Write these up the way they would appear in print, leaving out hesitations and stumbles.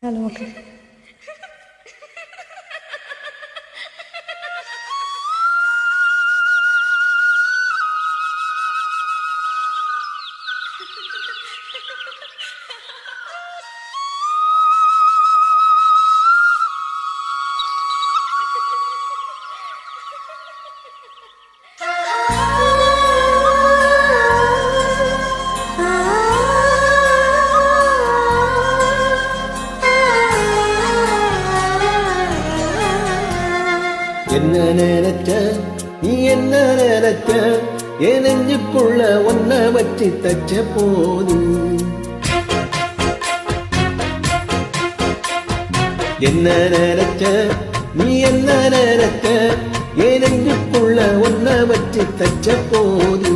Hello okay. என்ன நினைச்ச நீ என்ன நினைச்ச என் நெஞ்சுக்குள்ள ஒன்ன வச்சு தச்ச போது என்ன நினைச்ச நீ என்ன நினைச்ச என் நெஞ்சுக்குள்ள ஒன்ன வச்சு தச்ச போது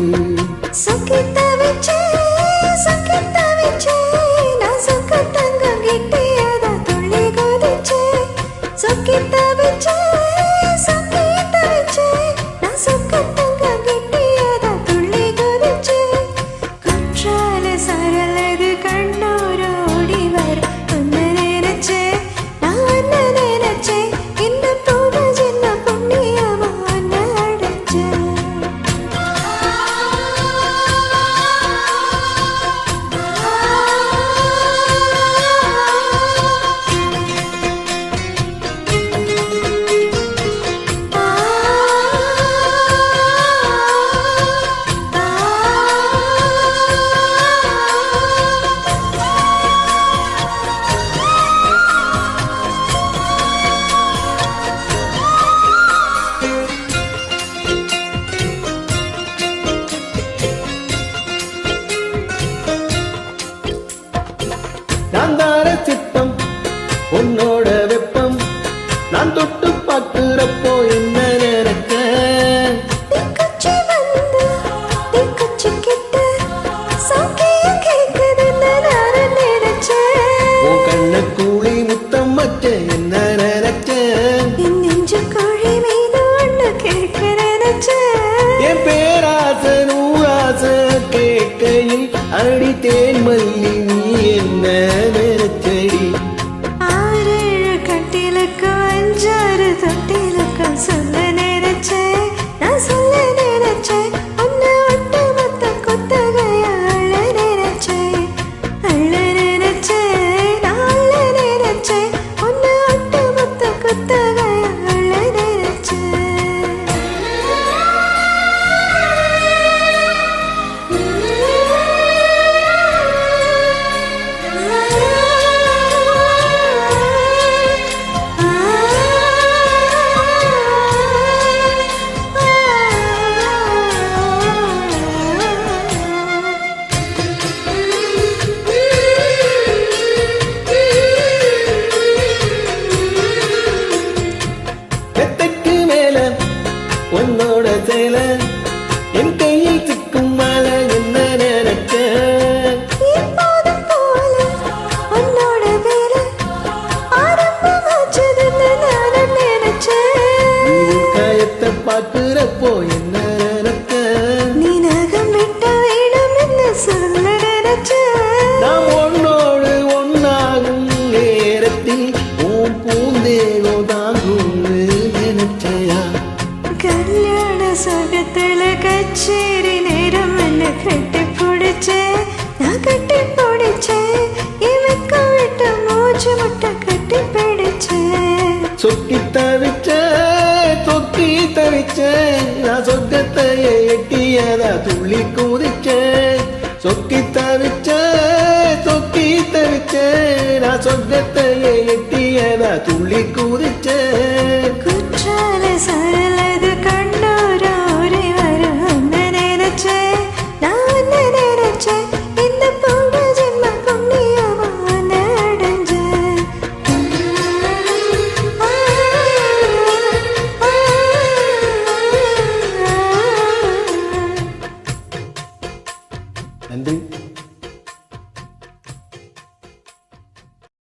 நான்தார சித்தம் உன்னோட வெப்பம் நான் தொட்டு பார்க்கிறப்போ என்ன நினைச்ச உன் கண்ண கூலி முத்தம் வச்ச என்ன நினைச்ச என் பேராச நூராச கேட்கையில் அடி தேன் மல்லி நீ என்ன நினைச்சடி சொல்ல நினைச்சேன் நான் சொல்ல நினைச்சேன் உன்னை ஒட்டு மொத்த குத்தகையா அள்ள நினைச்சேன் நான் அள்ள நினைச்சேன் உன்னை ஒட்டு மொத்த குத்தகையா அள்ள உன்னோட சேல என் கையில் சிக்கும் மாலை என்ன நினைச்ச உன்னோட வேல ஆரம்பமாச்சதுன்னு நானும் நினைச்சேன் காயத்தை பார்க்கிறப்போ என்ன நினைச்ச நீ நகம் விட்ட வேணும் என்ன சொல்ல நினைச்சேன் நாம் ஒன்னோடு ஒன்னாகும் நேரத்தில் உன் பூந்தேகோ தாங்கும்னு நினைச்சையா கல்யாண சொகத்துல கச்சேரி நேரம் என்ன கட்டி பிடிச்சேன் நான் கட்டி பிடிச்சேன் இவக்கு விட்டு மூச்சு முட்டை கட்டி பிடிச்சேன் சொக்கி தவிச்ச தொக்கி தவிச்ச நான் சொர்க்கத்தையே எட்டியதா துள்ளி குதிச்சேன் சொக்கி தவிச்ச தொக்கி தவிச்ச நான் சொர்க்கத்தையே எட்டியதா துள்ளி குதிச்சேன்